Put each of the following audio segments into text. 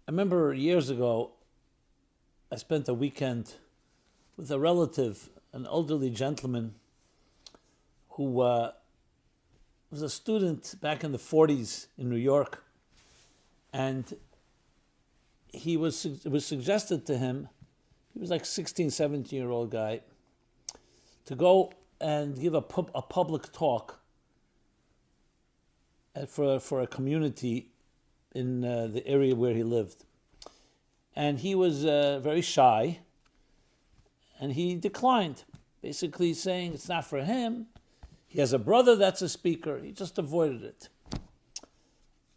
I remember years ago, I spent a weekend with a relative, an elderly gentleman who was a student back in the 40s in New York. And it was suggested to him, he was like 16, 17-year-old guy, to go and give a public talk for a community in the area where he lived. And he was very shy, and he declined, basically saying it's not for him. He has a brother that's a speaker. He just avoided it.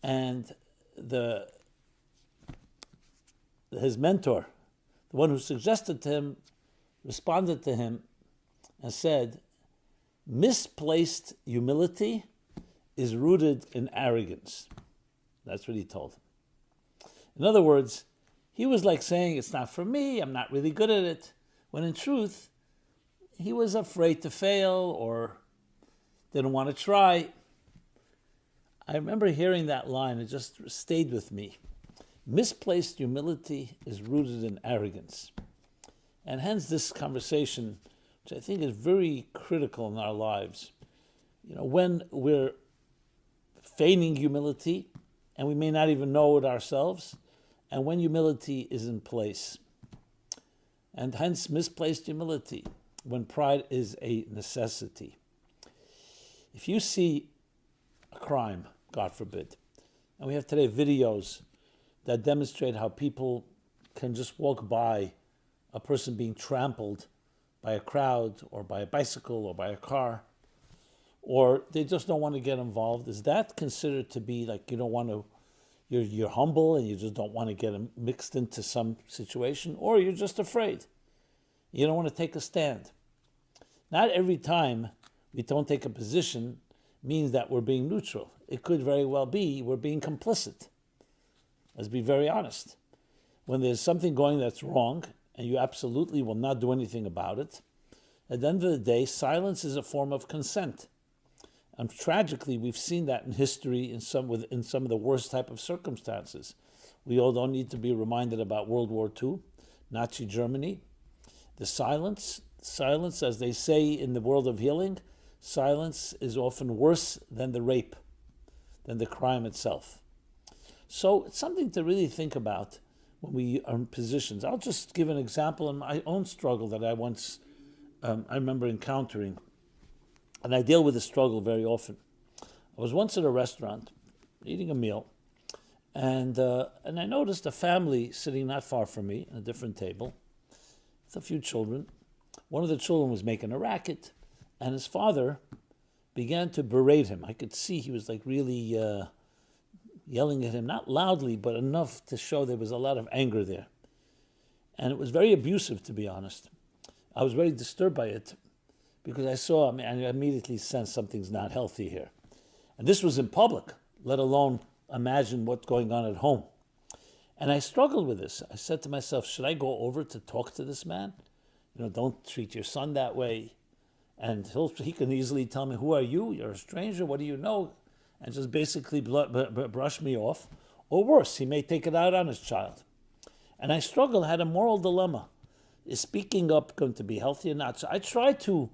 And his mentor, the one who suggested to him, responded to him and said, misplaced humility is rooted in arrogance. That's what he told him. In other words, he was like saying, it's not for me, I'm not really good at it, when in truth, he was afraid to fail or didn't want to try. I remember hearing that line, it just stayed with me. Misplaced humility is rooted in arrogance. And hence this conversation, which I think is very critical in our lives. When we're feigning humility, and we may not even know it ourselves, and when humility is in place. And hence misplaced humility, when pride is a necessity. If you see a crime, God forbid, and we have today videos that demonstrate how people can just walk by a person being trampled by a crowd or by a bicycle or by a car, or they just don't want to get involved, is that considered to be like you don't want to, you're humble and you just don't want to get mixed into some situation, or you're just afraid? You don't want to take a stand. Not every time we don't take a position means that we're being neutral. It could very well be we're being complicit. Let's be very honest. When there's something going that's wrong, and you absolutely will not do anything about it, at the end of the day, silence is a form of consent. And tragically, we've seen that in history in some of the worst type of circumstances. We all don't need to be reminded about World War II, Nazi Germany. The silence, as they say in the world of healing, silence is often worse than the rape, than the crime itself. So it's something to really think about when we are in positions. I'll just give an example in my own struggle that I remember encountering. And I deal with this struggle very often. I was once at a restaurant, eating a meal, and I noticed a family sitting not far from me at a different table with a few children. One of the children was making a racket, and his father began to berate him. I could see he was like really yelling at him, not loudly, but enough to show there was a lot of anger there. And it was very abusive, to be honest. I was very disturbed by it because I immediately sensed something's not healthy here. And this was in public, let alone imagine what's going on at home. And I struggled with this. I said to myself, should I go over to talk to this man? Don't treat your son that way. And he can easily tell me, who are you? You're a stranger. What do you know? And just basically brush me off. Or worse, he may take it out on his child. And I struggled, had a moral dilemma. Is speaking up going to be healthy or not? So I tried to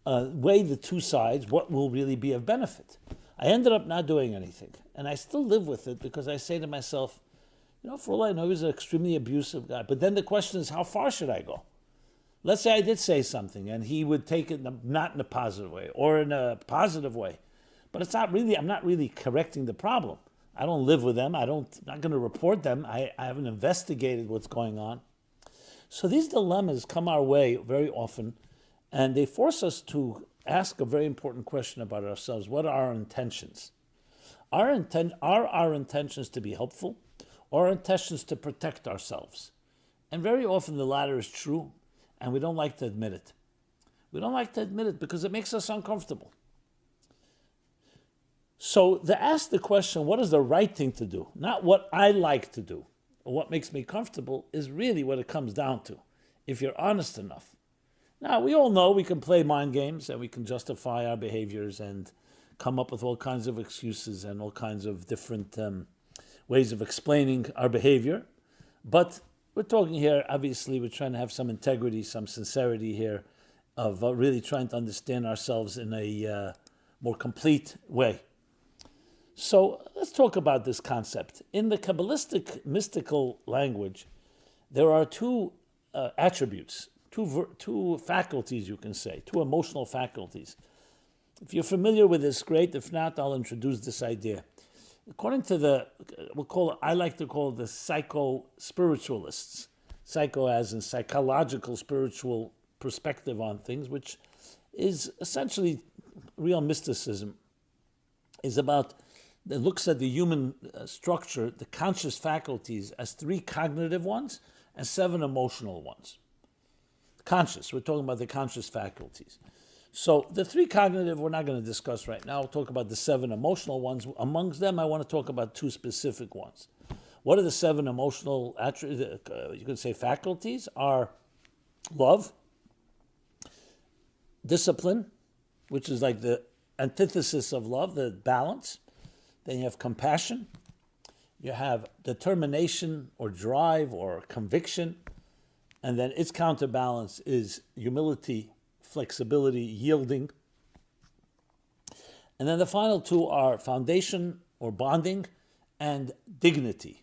weigh the two sides, what will really be of benefit. I ended up not doing anything. And I still live with it because I say to myself, for all I know, he's an extremely abusive guy. But then the question is, how far should I go? Let's say I did say something and he would take it not in a positive way or in a positive way. But I'm not really correcting the problem. I don't live with them. I'm not going to report them. I haven't investigated what's going on. So these dilemmas come our way very often, and they force us to ask a very important question about ourselves. What are our intentions? Are our intentions to be helpful, or our intentions to protect ourselves? And very often the latter is true, and we don't like to admit it. We don't like to admit it because it makes us uncomfortable. So to ask the question, what is the right thing to do? Not what I like to do, or what makes me comfortable, is really what it comes down to, if you're honest enough. Now, we all know we can play mind games and we can justify our behaviors and come up with all kinds of excuses and all kinds of different ways of explaining our behavior. But we're talking here, obviously, we're trying to have some integrity, some sincerity here of really trying to understand ourselves in a more complete way. So let's talk about this concept. In the Kabbalistic mystical language, there are two attributes, two faculties, you can say, two emotional faculties. If you're familiar with this, great. If not, I'll introduce this idea. According to I like to call the psycho-spiritualists, psycho as in psychological, spiritual perspective on things, which is essentially real mysticism, is about, it looks at the human structure, the conscious faculties, as 3 cognitive ones and 7 emotional ones. Conscious, we're talking about the conscious faculties. So the 3 cognitive we're not going to discuss right now. We'll talk about the 7 emotional ones. Amongst them, I want to talk about 2 specific ones. What are the 7 emotional you could say faculties? Are love, discipline, which is like the antithesis of love, the balance. Then you have compassion. You have determination or drive or conviction. And then its counterbalance is humility, flexibility, yielding. And then the final 2 are foundation or bonding and dignity.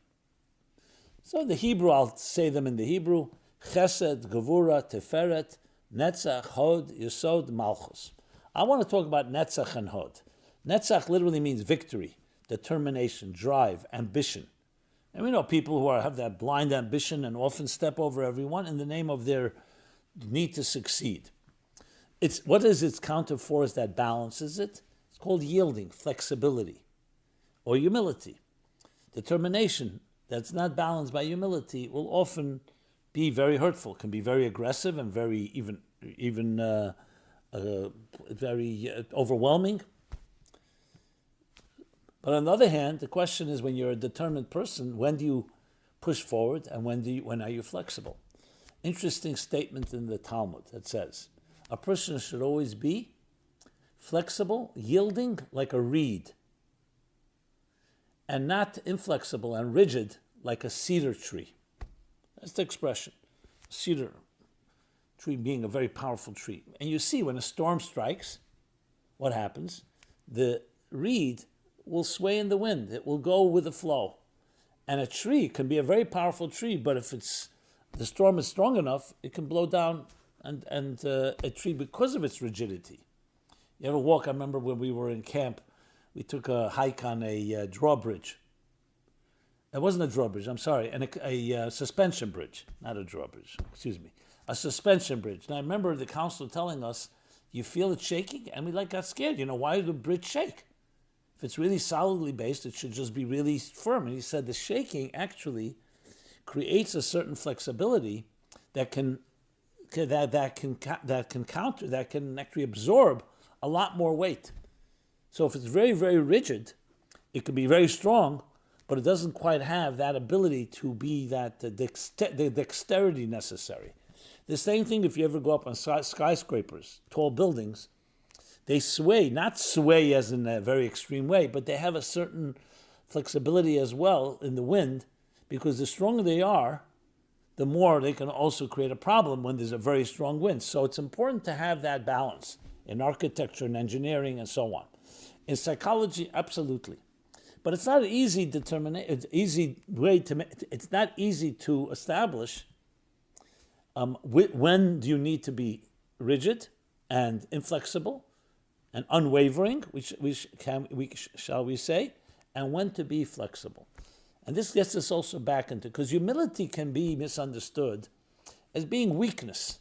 So in the Hebrew, I'll say them in the Hebrew: Chesed, Gevura, Tiferet, Netzach, Hod, Yesod, Malchus. I want to talk about Netzach and Hod. Netzach literally means victory, determination, drive, ambition. And we know people who have that blind ambition and often step over everyone in the name of their need to succeed. What is its counterforce that balances it? It's called yielding, flexibility, or humility. Determination that's not balanced by humility will often be very hurtful, can be very aggressive and very very overwhelming. But on the other hand, the question is, when you're a determined person, when do you push forward and when are you flexible? Interesting statement in the Talmud that says, a person should always be flexible, yielding like a reed, and not inflexible and rigid like a cedar tree. That's the expression. Cedar tree being a very powerful tree. And you see, when a storm strikes, what happens? The reed will sway in the wind. It will go with the flow. And a tree can be a very powerful tree, but if the storm is strong enough, it can blow down a tree because of its rigidity. You ever walk? I remember when we were in camp, we took a hike on a drawbridge. It wasn't a drawbridge, I'm sorry, and a suspension bridge, not a drawbridge, excuse me, a suspension bridge. And I remember the counselor telling us, you feel it shaking? And we got scared. Why did the bridge shake? If it's really solidly based, it should just be really firm. And he said the shaking actually creates a certain flexibility that can actually absorb a lot more weight. So if it's very, very rigid, it can be very strong, but it doesn't quite have that ability to be the dexterity necessary. The same thing if you ever go up on skyscrapers, tall buildings, they sway, not sway as in a very extreme way, but they have a certain flexibility as well in the wind, because the stronger they are, the more they can also create a problem when there's a very strong wind. So it's important to have that balance in architecture and engineering and so on. In psychology, absolutely. But it's not an easy it's not easy to establish when do you need to be rigid and inflexible and unwavering, shall we say, and when to be flexible. And this gets us also back into, because humility can be misunderstood as being weakness.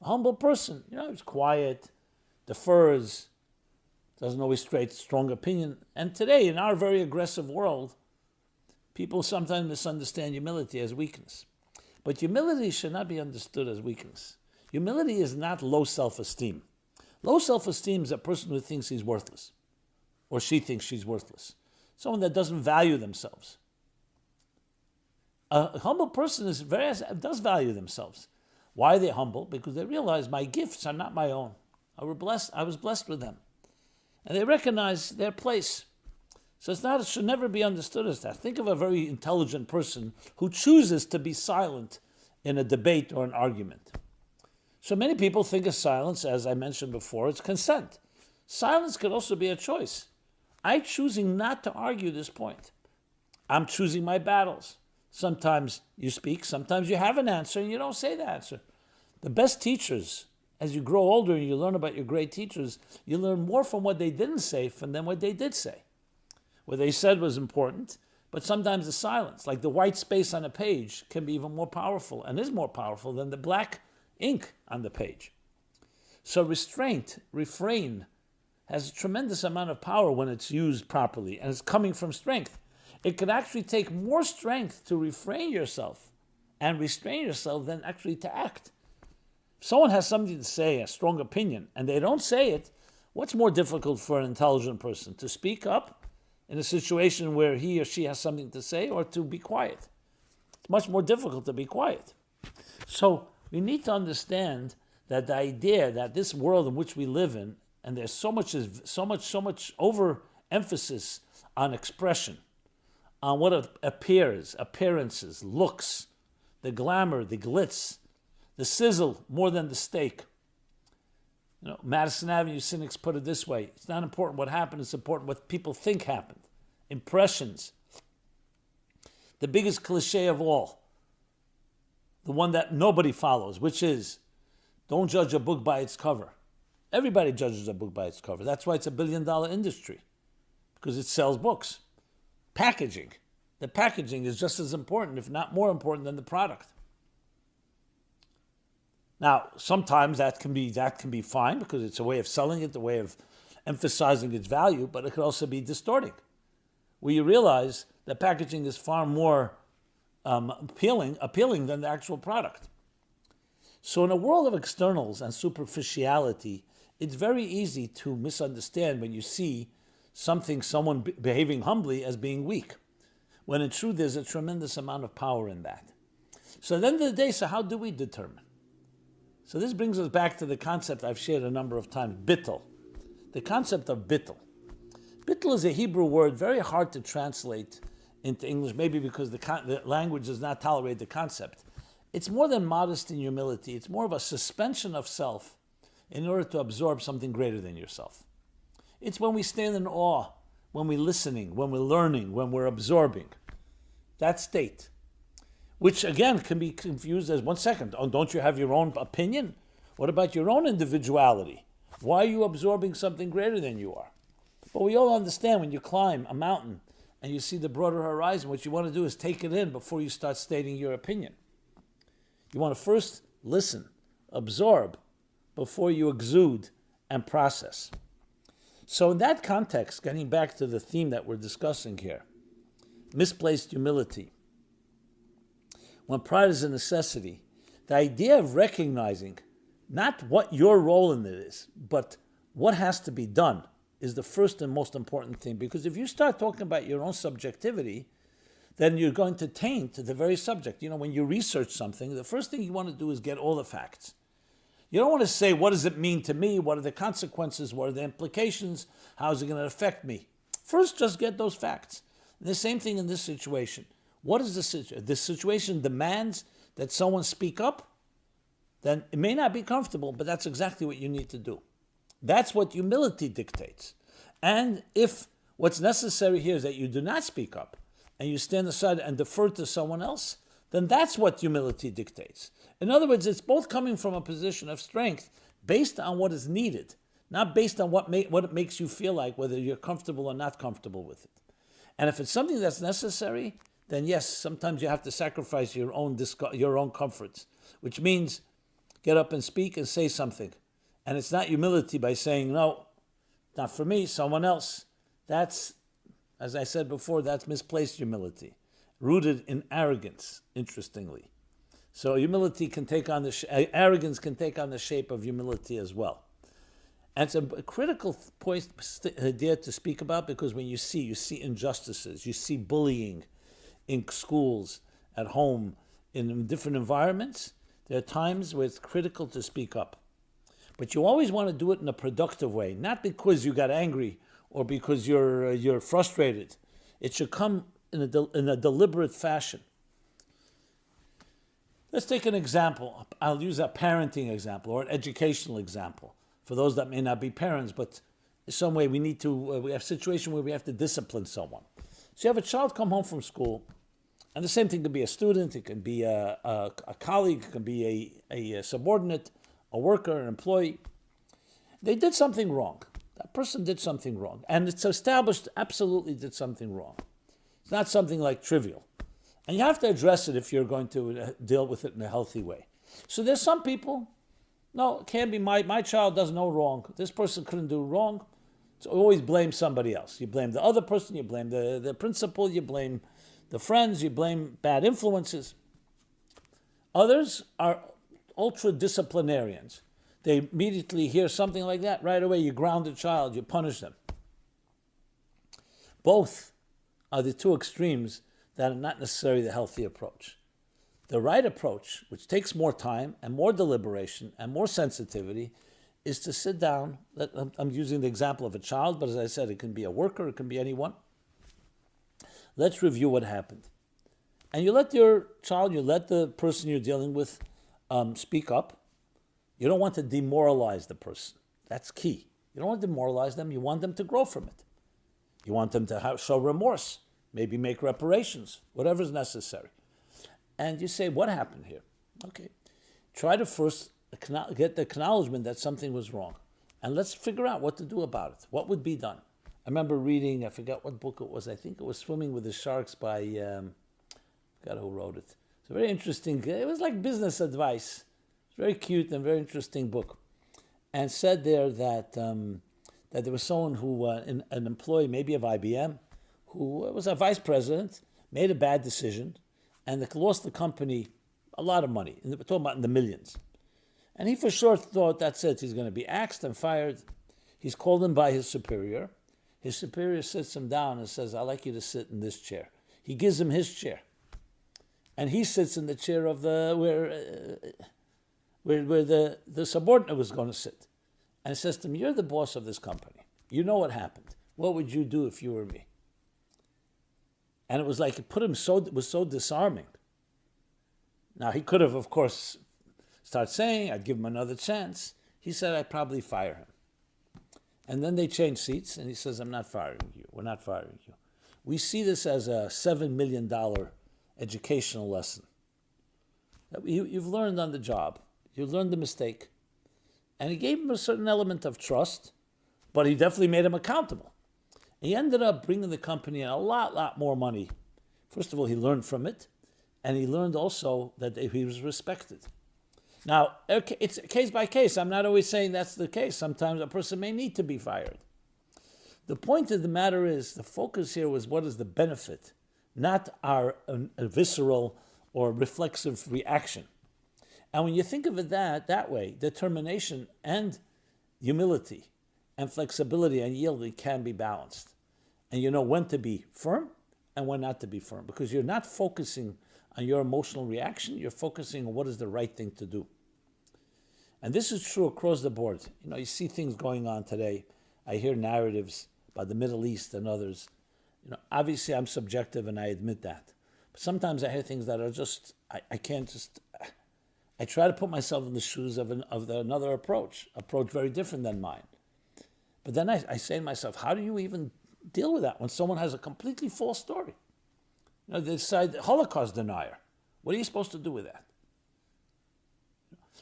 A humble person, he's quiet, defers, doesn't always state strong opinion. And today, in our very aggressive world, people sometimes misunderstand humility as weakness. But humility should not be understood as weakness. Humility is not low self-esteem. Low self-esteem is a person who thinks he's worthless, or she thinks she's worthless. Someone that doesn't value themselves. A humble person does value themselves. Why are they humble? Because they realize my gifts are not my own. I was blessed with them. And they recognize their place. So it should never be understood as that. Think of a very intelligent person who chooses to be silent in a debate or an argument. So many people think of silence, as I mentioned before, it's consent. Silence could also be a choice. I'm choosing not to argue this point. I'm choosing my battles. Sometimes you speak, sometimes you have an answer and you don't say the answer. The best teachers, as you grow older and you learn about your great teachers, you learn more from what they didn't say than what they did say. What they said was important, but sometimes the silence, like the white space on a page, can be even more powerful and is more powerful than the black ink on the page. So refrain, has a tremendous amount of power when it's used properly, and it's coming from strength. It could actually take more strength to refrain yourself and restrain yourself than actually to act. If someone has something to say, a strong opinion, and they don't say it, what's more difficult for an intelligent person? To speak up in a situation where he or she has something to say, or to be quiet? It's much more difficult to be quiet. So we need to understand that the idea that this world in which we live in, and there's so much overemphasis on expression, on what appears, appearances, looks, the glamour, the glitz, the sizzle more than the steak. Madison Avenue cynics put it this way: it's not important what happened, it's important what people think happened. Impressions. The biggest cliche of all, the one that nobody follows, which is, don't judge a book by its cover. Everybody judges a book by its cover. That's why it's $1 billion industry, because it sells books. Packaging. The packaging is just as important, if not more important, than the product. Now, sometimes that can be fine because it's a way of selling it, a way of emphasizing its value, but it could also be distorting, where you realize that packaging is far more appealing than the actual product. So in a world of externals and superficiality, it's very easy to misunderstand when you see someone behaving humbly as being weak, when in truth there's a tremendous amount of power in that. So at the end of the day, how do we determine? So this brings us back to the concept I've shared a number of times, bittul. The concept of bittul. Bittul is a Hebrew word very hard to translate into English, maybe because the language does not tolerate the concept. It's more than modesty and humility. It's more of a suspension of self in order to absorb something greater than yourself. It's when we stand in awe, when we're listening, when we're learning, when we're absorbing. That state, which again can be confused as, one second, don't you have your own opinion? What about your own individuality? Why are you absorbing something greater than you are? But we all understand when you climb a mountain and you see the broader horizon, what you want to do is take it in before you start stating your opinion. You want to first listen, absorb, before you exude and process. So in that context, getting back to the theme that we're discussing here, misplaced humility. When pride is a necessity, the idea of recognizing not what your role in it is, but what has to be done is the first and most important thing. Because if you start talking about your own subjectivity, then you're going to taint the very subject. When you research something, the first thing you want to do is get all the facts. You don't want to say, what does it mean to me? What are the consequences? What are the implications? How is it going to affect me? First, just get those facts. And the same thing in this situation. What is the situation? This situation demands that someone speak up, then it may not be comfortable, but that's exactly what you need to do. That's what humility dictates. And if what's necessary here is that you do not speak up, and you stand aside and defer to someone else, then that's what humility dictates. In other words, it's both coming from a position of strength based on what is needed, not based on what it makes you feel like, whether you're comfortable or not comfortable with it. And if it's something that's necessary, then yes, sometimes you have to sacrifice your own comforts, which means get up and speak and say something. And it's not humility by saying, no, not for me, someone else. That's, as I said before, that's misplaced humility, rooted in arrogance, interestingly. So humility can take on arrogance can take on the shape of humility as well. And it's a critical point idea to speak about, because when you see injustices, you see bullying in schools, at home, in different environments, there are times where it's critical to speak up. But you always want to do it in a productive way, not because you got angry or because you're frustrated. It should come in a deliberate fashion. Let's take an example. I'll use a parenting example or an educational example for those that may not be parents, but in some way we have a situation where we have to discipline someone. So you have a child come home from school, and the same thing could be a student, it can be a colleague, it can be a subordinate, a worker, an employee. They did something wrong. That person did something wrong. And it's established absolutely did something wrong. It's not something like trivial. And you have to address it if you're going to deal with it in a healthy way. So there's some people, no, it can't be my child does no wrong. This person couldn't do wrong. So always blame somebody else. You blame the other person, you blame the principal, you blame the friends, you blame bad influences. Others are ultra-disciplinarians. They immediately hear something like that, right away you ground the child, you punish them. Both are the two extremes that are not necessarily the healthy approach. The right approach, which takes more time and more deliberation and more sensitivity, is to sit down. I'm using the example of a child, but as I said, it can be a worker, it can be anyone. Let's review what happened. And you let your child, you let the person you're dealing with speak up. You don't want to demoralize the person. That's key. You don't want to demoralize them. You want them to grow from it. You want them to show remorse, maybe make reparations, whatever's necessary. And you say, what happened here? Okay. Try to first get the acknowledgement that something was wrong. And let's figure out what to do about it. What would be done? I remember reading, I forgot what book it was. I think it was Swimming with the Sharks by, I forgot who wrote it. It's a very interesting, it was like business advice. It's a very cute and very interesting book. And said there that there was someone who, an employee maybe of IBM, who was a vice president, made a bad decision, and lost the company a lot of money. We're talking about in the millions. And he for sure thought, that's it, he's going to be axed and fired. He's called in by his superior. His superior sits him down and says, I'd like you to sit in this chair. He gives him his chair. And he sits in the chair of where the subordinate was going to sit. And says to him, you're the boss of this company. You know what happened. What would you do if you were me? And it was like, it was so disarming. Now, he could have, of course, started saying, I'd give him another chance. He said, I'd probably fire him. And then they changed seats, and he says, I'm not firing you. We're not firing you. We see this as a $7 million educational lesson. You've learned on the job. You learned the mistake. And he gave him a certain element of trust, but he definitely made him accountable. He ended up bringing the company in a lot more money. First of all, he learned from it, and he learned also that he was respected. Now, it's case by case. I'm not always saying that's the case. Sometimes a person may need to be fired. The point of the matter is, the focus here was what is the benefit, not our visceral or reflexive reaction. And when you think of it that way, determination and humility and flexibility and yielding can be balanced. And you know when to be firm and when not to be firm, because you're not focusing on your emotional reaction, you're focusing on what is the right thing to do. And this is true across the board. You know, you see things going on today. I hear narratives about the Middle East and others. You know, obviously I'm subjective and I admit that. But sometimes I hear things that are just, I can't just, I try to put myself in the shoes of another approach very different than mine. But then I say to myself, how do you even deal with that when someone has a completely false story? You know, they decide Holocaust denier. What are you supposed to do with that?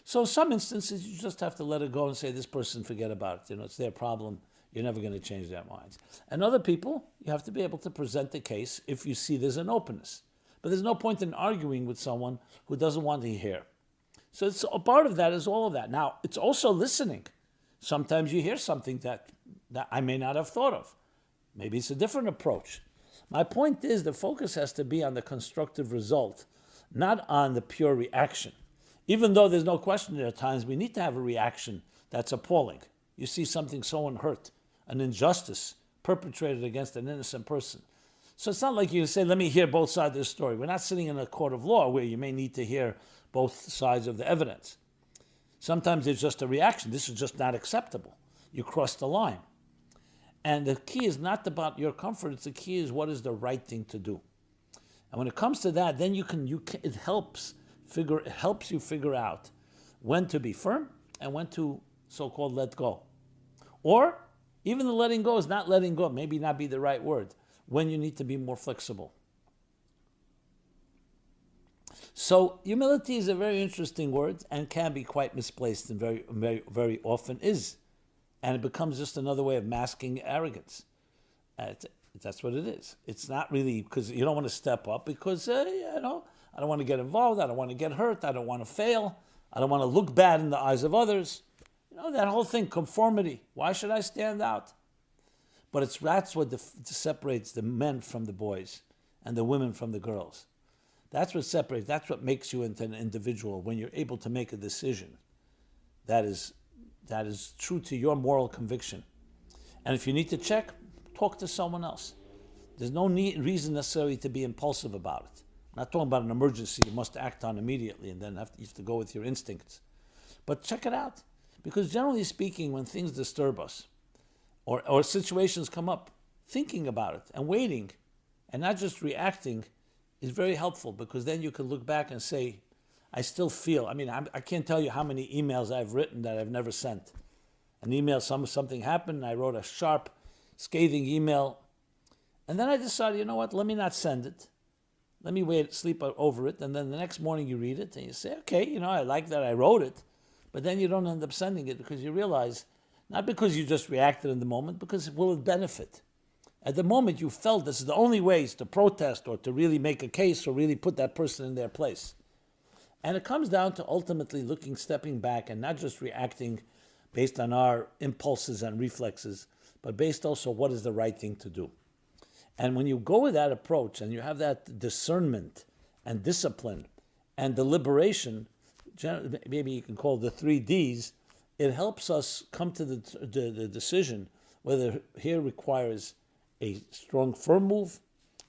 So in some instances, you just have to let it go and say, this person, forget about it. You know, it's their problem. You're never going to change their minds. And other people, you have to be able to present the case if you see there's an openness. But there's no point in arguing with someone who doesn't want to hear. So it's a part of that is all of that. Now, it's also listening. Sometimes you hear something that I may not have thought of. Maybe it's a different approach. My point is the focus has to be on the constructive result, not on the pure reaction. Even though there's no question there are times we need to have a reaction that's appalling. You see something so unhurt, an injustice perpetrated against an innocent person. So it's not like you say, let me hear both sides of the story. We're not sitting in a court of law where you may need to hear both sides of the evidence. Sometimes it's just a reaction. This is just not acceptable. You crossed the line. And the key is not about your comfort, it's the key is what is the right thing to do. And when it comes to that, then it helps you figure out when to be firm and when to so-called let go. Or even the letting go is not letting go, maybe not be the right word, when you need to be more flexible. So humility is a very interesting word and can be quite misplaced and very, very, very often is. And it becomes just another way of masking arrogance. That's what it is. It's not really because you don't want to step up because, I don't want to get involved. I don't want to get hurt. I don't want to fail. I don't want to look bad in the eyes of others. That whole thing, conformity. Why should I stand out? But that's what separates the men from the boys and the women from the girls. That's what separates, that's what makes you into an individual when you're able to make a decision that is true to your moral conviction. And if you need to check, talk to someone else. There's no reason necessarily to be impulsive about it. I'm not talking about an emergency you must act on immediately and then you have to go with your instincts. But check it out. Because generally speaking, when things disturb us or situations come up, thinking about it and waiting and not just reacting is very helpful because then you can look back and say, I still feel, I can't tell you how many emails I've written that I've never sent. An email, something happened, and I wrote a sharp, scathing email, and then I decided, you know what, let me not send it. Let me wait, sleep over it, and then the next morning you read it, and you say, okay, I like that I wrote it, but then you don't end up sending it because you realize, not because you just reacted in the moment, because it will benefit. At the moment you felt this is the only ways to protest or to really make a case or really put that person in their place. And it comes down to ultimately stepping back and not just reacting based on our impulses and reflexes, but based also what is the right thing to do. And when you go with that approach and you have that discernment and discipline and deliberation, maybe you can call it the 3 Ds, it helps us come to the decision whether here requires a strong, firm move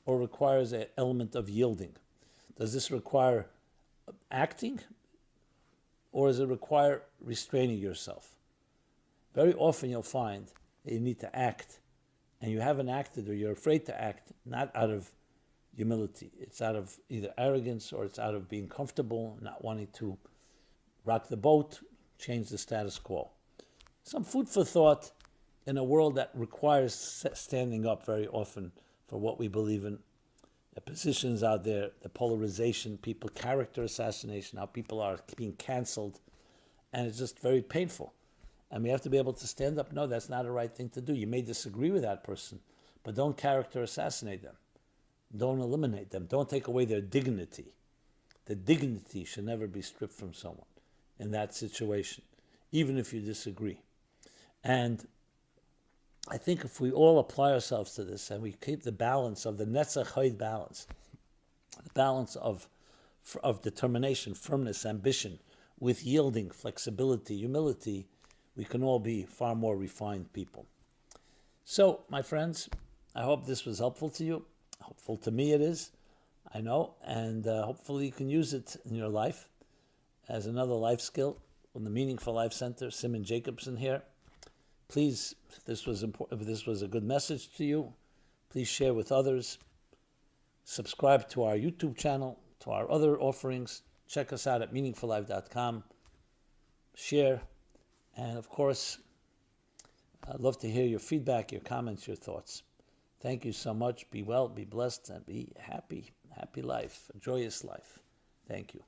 or requires an element of yielding. Does this require acting or does it require restraining yourself? Very often you'll find that you need to act and you haven't acted or you're afraid to act, not out of humility. It's out of either arrogance or it's out of being comfortable, not wanting to rock the boat, change the status quo. Some food for thought in a world that requires standing up very often for what we believe in. The positions out there, the polarization, character assassination, how people are being canceled, and it's just very painful. And we have to be able to stand up. No, that's not the right thing to do. You may disagree with that person, but don't character assassinate them. Don't eliminate them. Don't take away their dignity. The dignity should never be stripped from someone in that situation, even if you disagree. And I think if we all apply ourselves to this and we keep the balance of the Netzach Hoid balance, the balance of determination, firmness, ambition, with yielding, flexibility, humility, we can all be far more refined people. So, my friends, I hope this was helpful to you. Helpful to me it is, I know, and hopefully you can use it in your life as another life skill from the Meaningful Life Center. Simon Jacobson here. Please, if this was a good message to you, please share with others. Subscribe to our YouTube channel, to our other offerings. Check us out at meaningfullife.com. Share. And of course, I'd love to hear your feedback, your comments, your thoughts. Thank you so much. Be well, be blessed, and be happy. Happy life, a joyous life. Thank you.